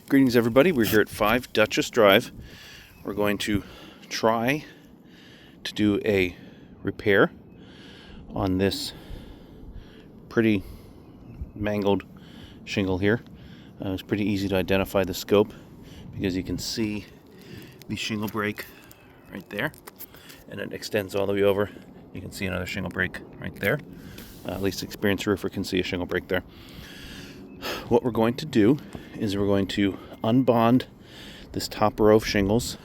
Greetings, everybody. We're here at 5 Duchess Drive. We're going to try to do a repair on this pretty mangled shingle here. It's pretty easy to identify the scope because you can see the shingle break right there, and it extends all the way over. You can see another shingle break right there. At least experienced roofer can see a shingle break there. What we're going to do is we're going to unbond this top row of shingles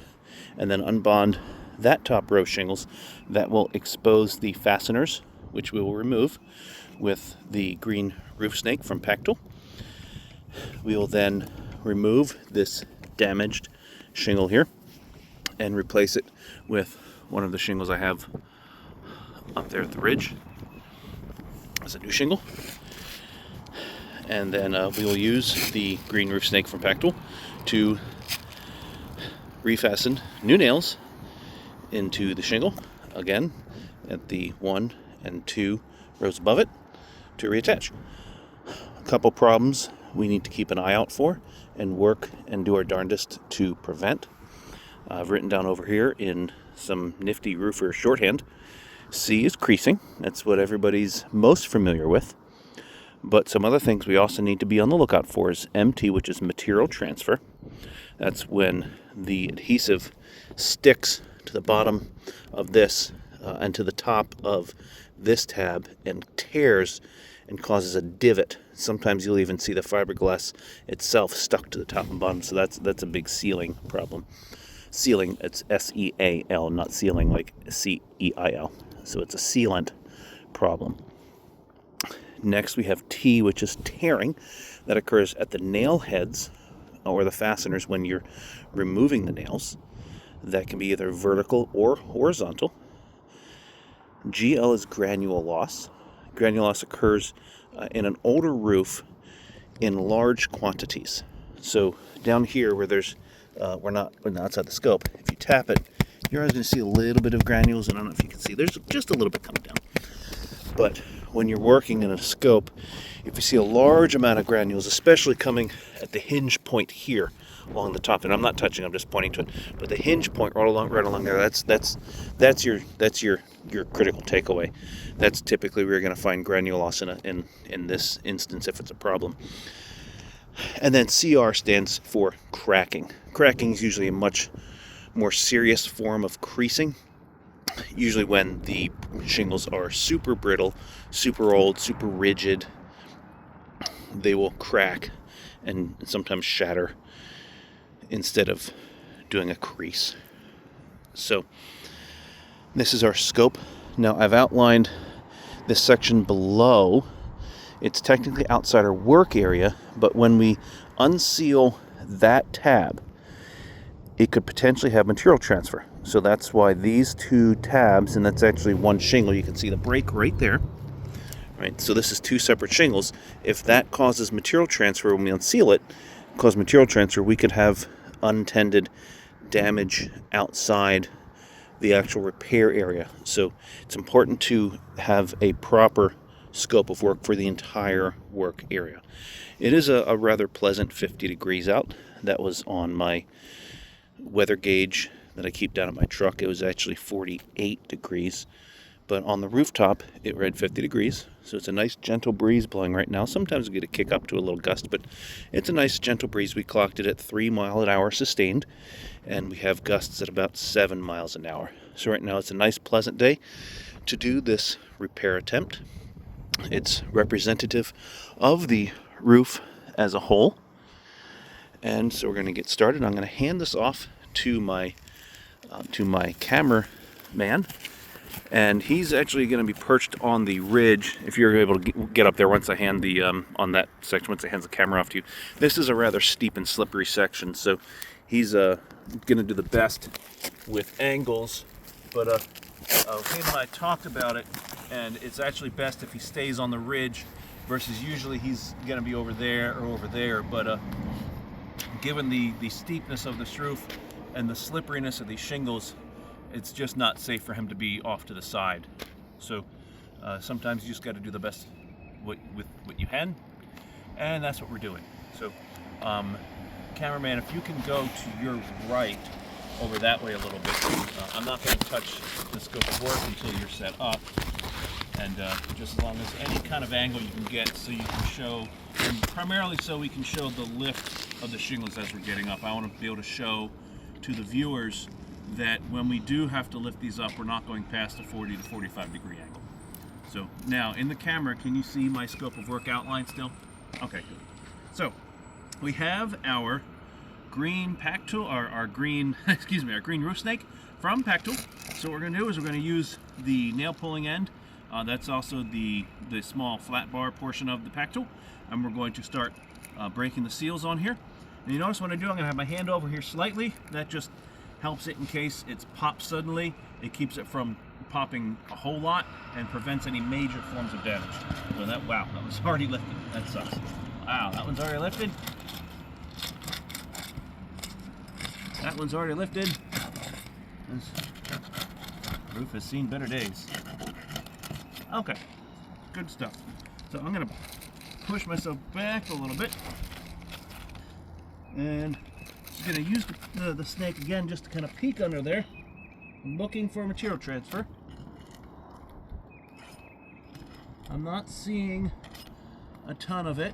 and then unbond that top row of shingles. That will expose the fasteners, which we will remove with the green roof snake from Pactal. We will then remove this damaged shingle here and replace it with one of the shingles I have up there at the ridge as a new shingle. And then we will use the green roof snake from Pactal to refasten new nails into the shingle, again, at the 1 and 2 rows above it to reattach. A couple problems we need to keep an eye out for and work and do our darndest to prevent. I've written down over here in some nifty roofer shorthand, C is creasing. That's what everybody's most familiar with. But some other things we also need to be on the lookout for is MT, which is material transfer. That's when the adhesive sticks to the bottom of this and to the top of this tab and tears and causes a divot. Sometimes you'll even see the fiberglass itself stuck to the top and bottom, so that's a big sealing problem. Sealing, it's S-E-A-L, not sealing like C-E-I-L. So it's a sealant problem. Next, we have T, which is tearing. That occurs at the nail heads or the fasteners when you're removing the nails. That can be either vertical or horizontal. GL is granule loss. Granule loss occurs in an older roof in large quantities. So down here where there's, we're not outside the scope, if you tap it, you're always going to see a little bit of granules, and I don't know if you can see, there's just a little bit coming down. But when you're working in a scope, if you see a large amount of granules, especially coming at the hinge point here along the top, and I'm not touching, I'm just pointing to it, but the hinge point right along there, that's your critical takeaway. That's typically where you're going to find granule loss in this instance if it's a problem. And then CR stands for cracking. Cracking is usually a much more serious form of creasing. Usually when the shingles are super brittle, super old, super rigid, they will crack and sometimes shatter instead of doing a crease. So this is our scope. Now I've outlined this section below. It's technically outside our work area, but when we unseal that tab, it could potentially have material transfer. So that's why these two tabs, and that's actually one shingle, you can see the break right there. Right, so this is two separate shingles. If that causes material transfer when we unseal it, cause material transfer, we could have untended damage outside the actual repair area. So it's important to have a proper scope of work for the entire work area. It is a rather pleasant 50 degrees out. That was on my weather gauge that I keep down at my truck. It was actually 48 degrees, but on the rooftop it read 50 degrees. So it's a nice gentle breeze blowing right now. Sometimes we get a kick up to a little gust, but it's a nice gentle breeze. We clocked it at 3 miles an hour sustained, and we have gusts at about 7 miles an hour. So right now it's a nice pleasant day to do this repair attempt. It's representative of the roof as a whole. And so we're going to get started. I'm going to hand this off to my cameraman, and he's actually going to be perched on the ridge. If you're able to get up there once I hand the on that section, once I hand the camera off to you. This is a rather steep and slippery section, so he's going to do the best with angles. But him and I talked about it, and it's actually best if he stays on the ridge versus usually he's going to be over there or over there. But given the steepness of this roof and the slipperiness of these shingles, it's just not safe for him to be off to the side. So sometimes you just got to do the best with what you can, and that's what we're doing. So cameraman, if you can go to your right over that way a little bit. I'm not going to touch the scope of work until you're set up, and just as long as any kind of angle you can get so you can show, and primarily so we can show the lift of the shingles as we're getting up. I want to be able to show to the viewers that when we do have to lift these up, we're not going past a 40 to 45 degree angle. So now in the camera, can you see my scope of work outline still? Okay, good. So we have our green pack tool, our green, excuse me, our green roof snake from Pack Tool. So what we're going to do is we're going to use the nail pulling end. That's also the small flat bar portion of the Pack Tool. And we're going to start breaking the seals on here. And you notice what I do, I'm going to have my hand over here slightly. That just helps it in case it's popped suddenly. It keeps it from popping a whole lot and prevents any major forms of damage. So that, wow, that was already lifted. That sucks. Wow, that one's already lifted. That one's already lifted. This roof has seen better days. Okay, good stuff. So I'm gonna push myself back a little bit, and I'm gonna use the snake again just to kind of peek under there. I'm looking for material transfer. I'm not seeing a ton of it.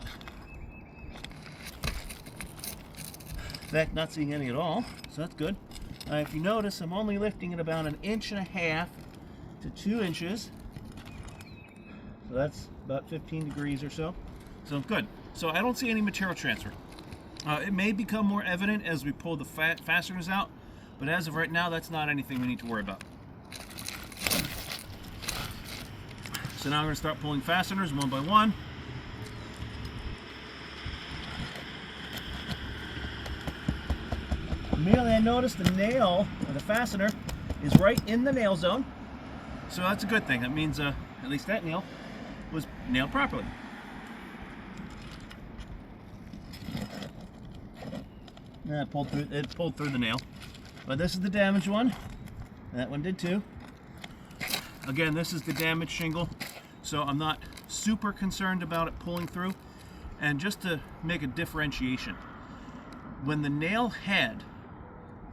In fact, not seeing any at all, so that's good. If you notice, I'm only lifting it about 1.5 inches to 2 inches. So that's about 15 degrees or so. So good. So I don't see any material transfer. It may become more evident as we pull the fasteners out, but as of right now, that's not anything we need to worry about. So now I'm going to start pulling fasteners one by one. Immediately I noticed the nail, or the fastener, is right in the nail zone. So that's a good thing. That means at least that nail was nailed properly. It pulled through the nail. But this is the damaged one. That one did too. Again, this is the damaged shingle, so I'm not super concerned about it pulling through. And just to make a differentiation, when the nail head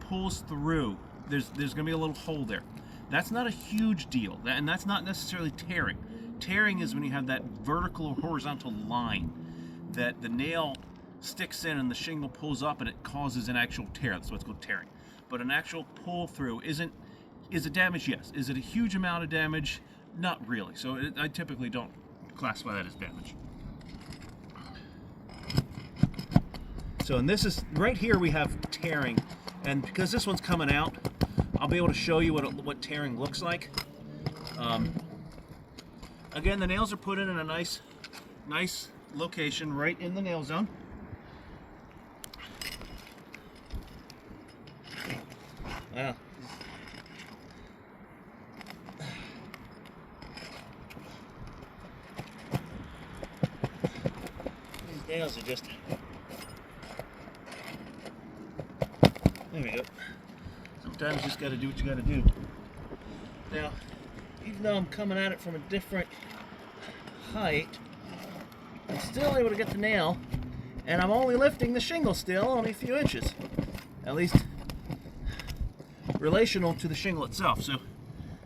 pulls through, there's going to be a little hole there. That's not a huge deal, and that's not necessarily tearing. Tearing is when you have that vertical or horizontal line that the nail sticks in and the shingle pulls up and it causes an actual tear. That's what's called tearing. But an actual pull through is it damage? Yes. Is it a huge amount of damage? Not really. So I typically don't classify that as damage. So, and this is right here, we have tearing, and because this one's coming out, I'll be able to show you what tearing looks like. Again, the nails are put in a nice location right in the nail zone. Wow. These nails are just... There we go. Sometimes you just got to do what you got to do. Now, even though I'm coming at it from a different height, I'm still able to get the nail, and I'm only lifting the shingle still, only a few inches. At least relational to the shingle itself, so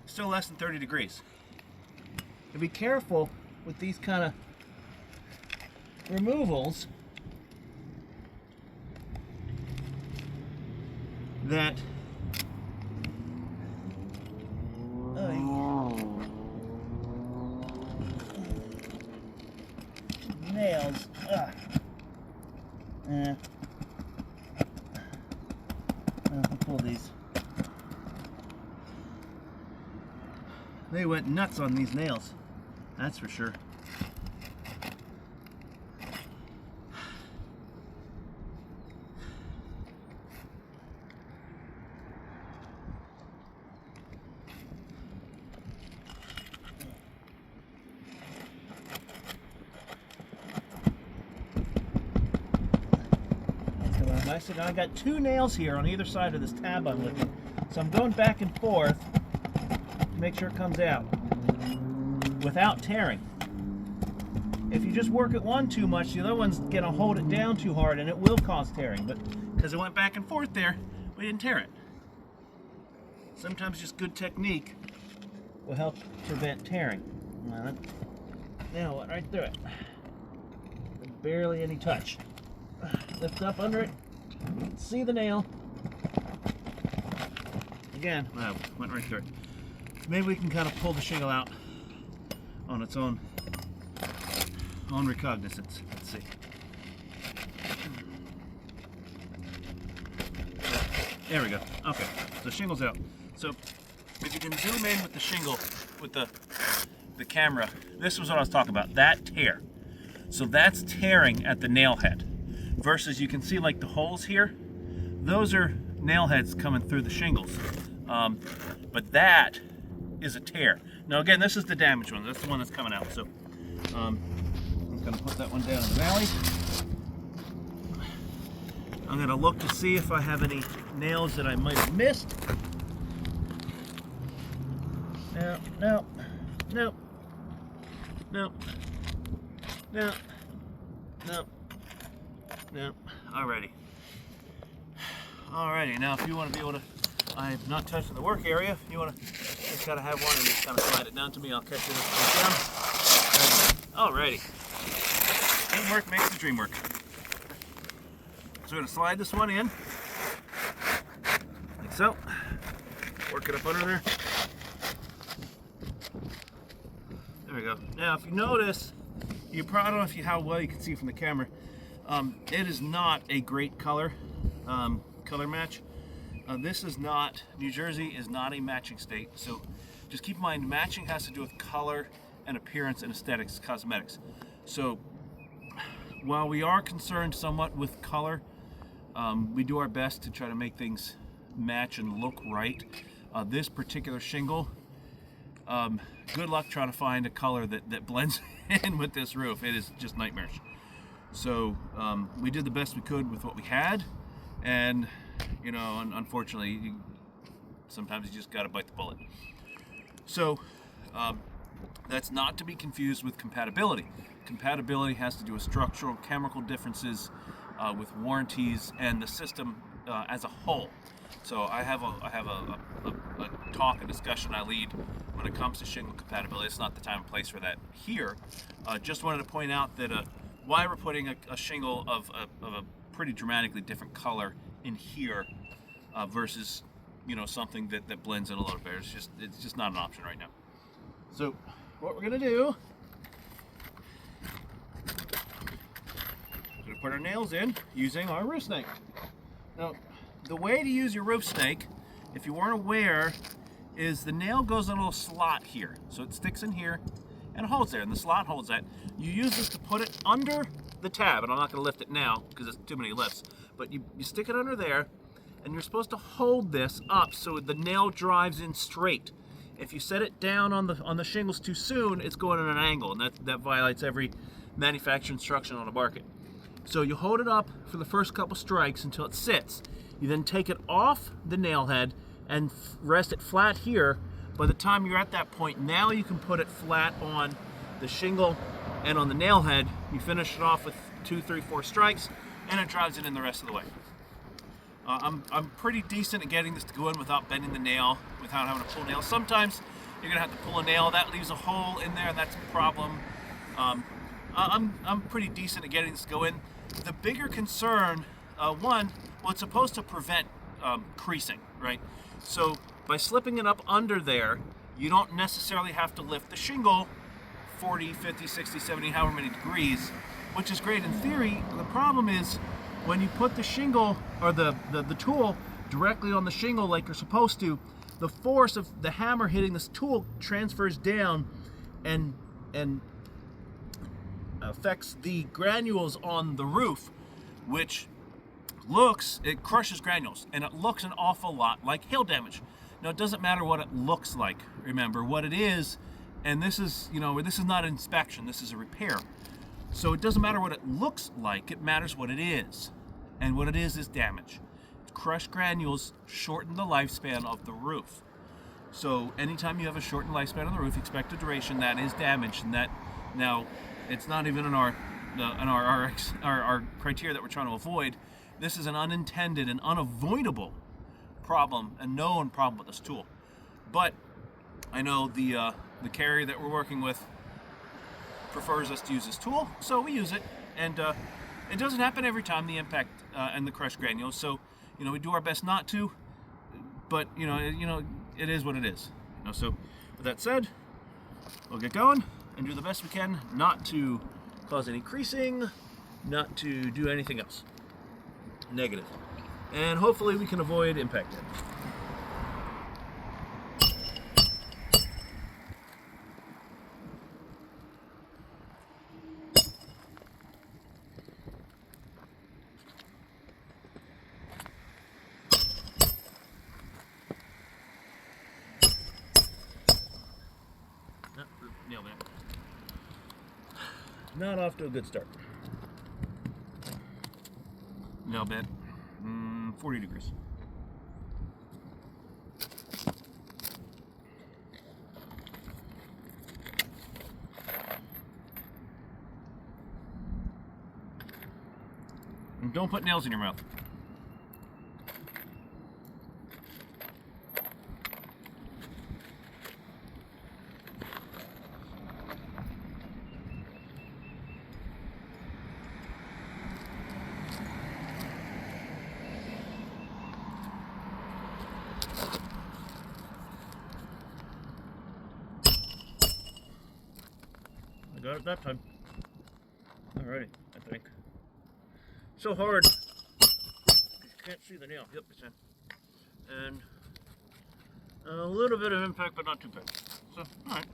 still less than 30 degrees. So be careful with these kind of removals that nails. I'll pull these. They went nuts on these nails, that's for sure. So now I got 2 nails here on either side of this tab I'm lifting. So I'm going back and forth to make sure it comes out without tearing. if you just work at one too much, the other one's gonna hold it down too hard and it will cause tearing. But because it went back and forth there, we didn't tear it. Sometimes just good technique will help prevent tearing. Now, right through it. Barely any touch. Lift up under it. See the nail. Again, wow, went right through it. Maybe we can kind of pull the shingle out on its own recognizance. Let's see. There we go. Okay, so shingle's out. So if you can zoom in with the shingle, with the camera, this was what I was talking about, that tear. So that's tearing at the nail head. Versus you can see like the holes here, those are nail heads coming through the shingles. But that is a tear. Now again, this is the damaged one. That's the one that's coming out. So I'm gonna put that one down in the valley. I'm gonna look to see if I have any nails that I might have missed. No, no, no, no, no, no, no. Alrighty. Alrighty, now if you want to be able to, I'm not touching the work area, if you want to just kind of have one and just kind of slide it down to me, I'll catch it down. Alrighty. Teamwork makes the dream work. So we're going to slide this one in, like so. Work it up under there. There we go. Now if you notice, I don't know how well you can see from the camera, it is not a great color match. This is not, New Jersey is not a matching state, so just keep in mind matching has to do with color and appearance and aesthetics, cosmetics. So while we are concerned somewhat with color, we do our best to try to make things match and look right. This particular shingle, good luck trying to find a color that blends in with this roof. It is just nightmarish. So we did the best we could with what we had, and you know, unfortunately, sometimes you just got to bite the bullet. So that's not to be confused with compatibility. Compatibility has to do with structural, chemical differences, with warranties, and the system as a whole. So I have a talk, a discussion I lead when it comes to shingle compatibility. It's not the time and place for that here. Just wanted to point out that why we're putting a shingle of a pretty dramatically different color in here versus, you know, something that blends in a little bit. It's just not an option right now. So what we're gonna do, we're gonna put our nails in using our roof snake. Now, the way to use your roof snake, if you weren't aware, is the nail goes in a little slot here. So it sticks in here and it holds there, and the slot holds that. You use this to put it under the tab, and I'm not gonna lift it now because it's too many lifts, but you stick it under there, and you're supposed to hold this up so the nail drives in straight. If you set it down on the shingles too soon, it's going at an angle, and that violates every manufacturer instruction on the market. So you hold it up for the first couple strikes until it sits. You then take it off the nail head and rest it flat here. By the time you're at that point, now you can put it flat on the shingle and on the nail head. You finish it off with 2, 3, 4 strikes, and it drives it in the rest of the way. I'm pretty decent at getting this to go in without bending the nail, without having to pull nails. Sometimes you're gonna have to pull a nail, that leaves a hole in there, and that's a problem. I'm pretty decent at getting this to go in. The bigger concern, well, it's supposed to prevent creasing, right? So by slipping it up under there, you don't necessarily have to lift the shingle 40, 50, 60, 70, however many degrees, which is great in theory. The problem is when you put the shingle or the tool directly on the shingle like you're supposed to, the force of the hammer hitting this tool transfers down and affects the granules on the roof, which it crushes granules, and it looks an awful lot like hail damage. Now, it doesn't matter what it looks like. Remember what it is, and this is not an inspection, this is a repair. So it doesn't matter what it looks like, it matters what it is. And what it is damage. Crushed granules shorten the lifespan of the roof. So anytime you have a shortened lifespan of the roof, expected duration, that is damage. And that, now, It's not even in our criteria that we're trying to avoid. This is an unintended and unavoidable problem, a known problem with this tool. But I know the carrier that we're working with prefers us to use this tool, so we use it. And it doesn't happen every time, the impact and the crushed granules. So we do our best not to. But it is what it is. So with that said, we'll get going and do the best we can not to cause any creasing, not to do anything else negative, and hopefully we can avoid impact damage. Nailed it. Not off to a good start. No bad. 40 degrees. And don't put nails in your mouth. I got it that time. Alrighty, I think. So hard. You can't see the nail. Yep, it's in. And a little bit of impact, but not too bad. So, alright.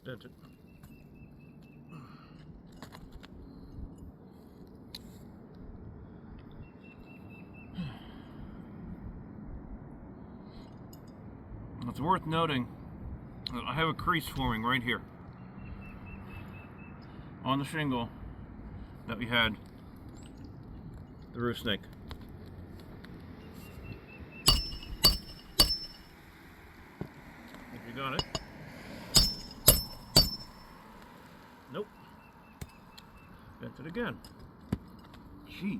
That's it. It's worth noting that I have a crease forming right here on the shingle that we had the roof snake. If you got it. Nope. Bent it again. Jeez.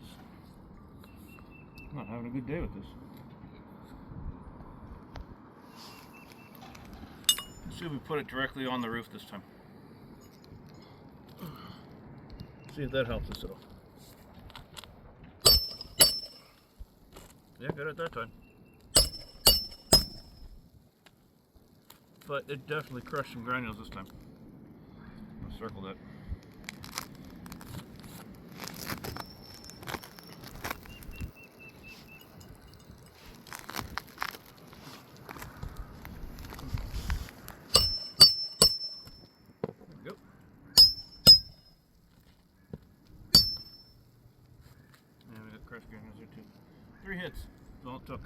I'm not having a good day with this. Let's see if we put it directly on the roof this time. See if that helps us at all. Yeah, got it that time. But it definitely crushed some granules this time. I'll circle that. Crushed granules there too. 3 hits. That's all it took.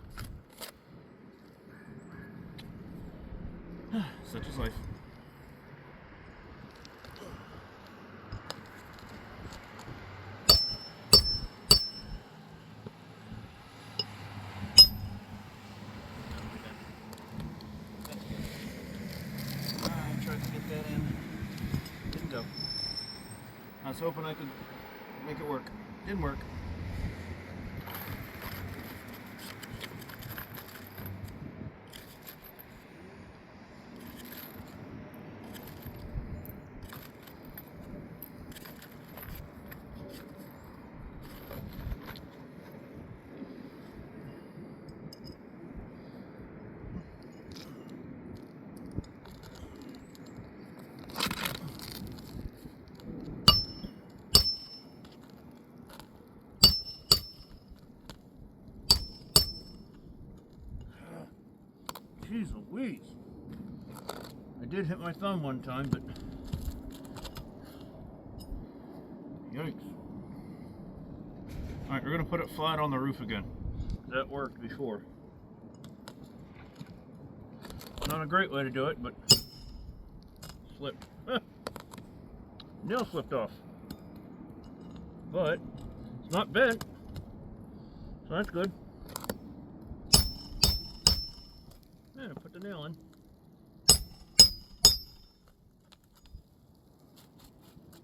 Such is life. I tried to get that in. Didn't go. I was hoping I could make it work. Didn't work. Jeez Louise. I did hit my thumb one time, but yikes. Alright, we're going to put it flat on the roof again. That worked before. Not a great way to do it, but slipped. Nail slipped off. but it's not bent, so that's good. And I put the nail in.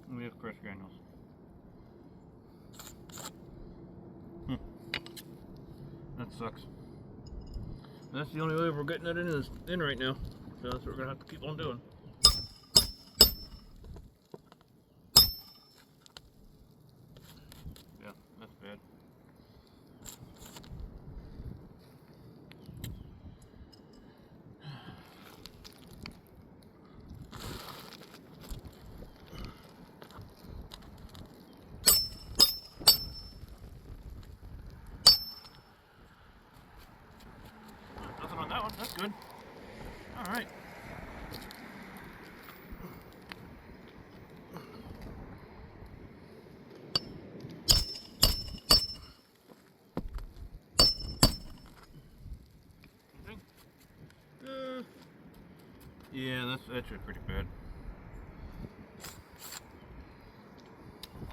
And we have crushed granules. That sucks. That's the only way we're getting it in right now. So that's what we're gonna have to keep on doing. Yeah, that's bad. Nothing on that one. That's good. All right. Yeah, that's actually pretty bad.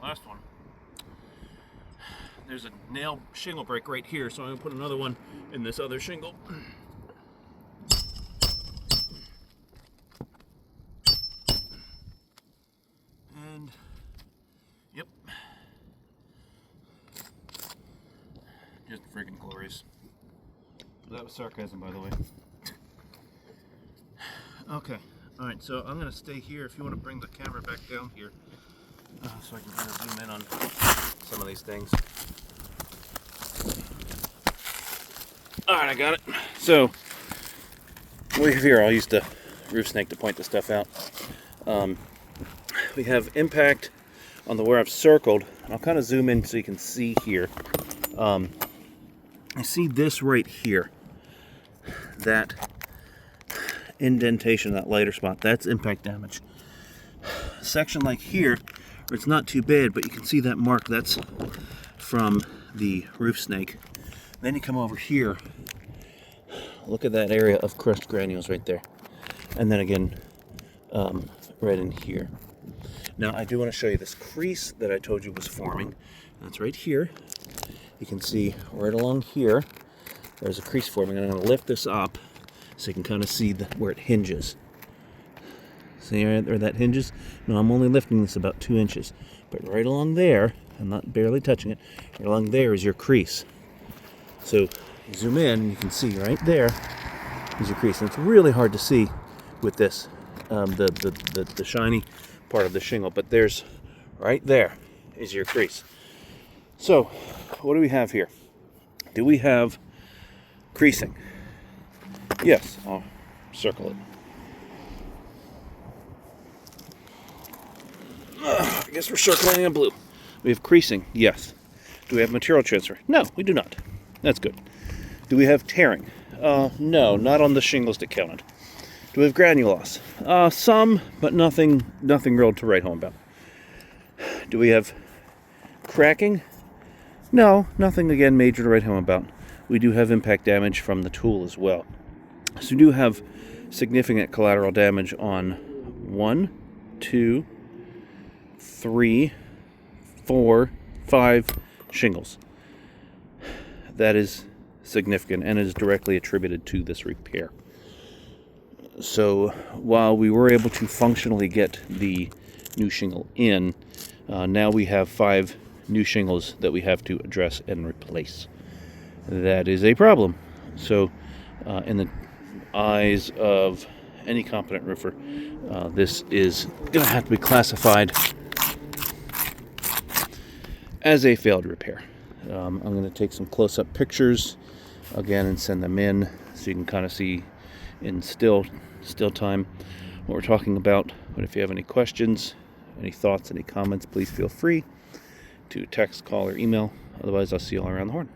Last one. There's a nail shingle break right here, so I'm gonna put another one in this other shingle. And yep, just friggin' glorious. That was sarcasm, by the way. Okay, all right. So I'm gonna stay here. If you want to bring the camera back down here, so I can kind of zoom in on some of these things. All right, I got it. So we have here. I'll use the roof snake to point the stuff out. We have impact on the where I've circled. I'll kind of zoom in so you can see here. I see this right here. That indentation, that lighter spot, that's impact damage. A section like here, where it's not too bad, but you can see that mark, that's from the roof snake. Then you come over here, look at that area of crushed granules right there. And then again, right in here. Now I do want to show you this crease that I told you was forming. That's right here. You can see right along here, there's a crease forming, and I'm going to lift this up so you can kind of see where it hinges. See right where that hinges? No, I'm only lifting this about 2 inches. But right along there, I'm not barely touching it, right along there is your crease. So you zoom in and you can see right there is your crease. And it's really hard to see with this, the shiny part of the shingle. But there's, right there is your crease. So what do we have here? Do we have creasing? Yes, I'll circle it. I guess we're circling in blue. We have creasing, yes. Do we have material transfer? No, we do not. That's good. Do we have tearing? No, not on the shingles that counted. Do we have granule loss? Some, but nothing real to write home about. Do we have cracking? No, nothing again major to write home about. We do have impact damage from the tool as well. So we do have significant collateral damage on 1, 2, 3, 4, 5 shingles. That is significant and is directly attributed to this repair. So while we were able to functionally get the new shingle in, now we have 5 new shingles that we have to address and replace. That is a problem. So in the eyes of any competent roofer, this is going to have to be classified as a failed repair. I'm going to take some close-up pictures again and send them in so you can kind of see in still time what we're talking about. But if you have any questions, any thoughts, any comments, please feel free to text, call, or email. Otherwise, I'll see you all around the horn.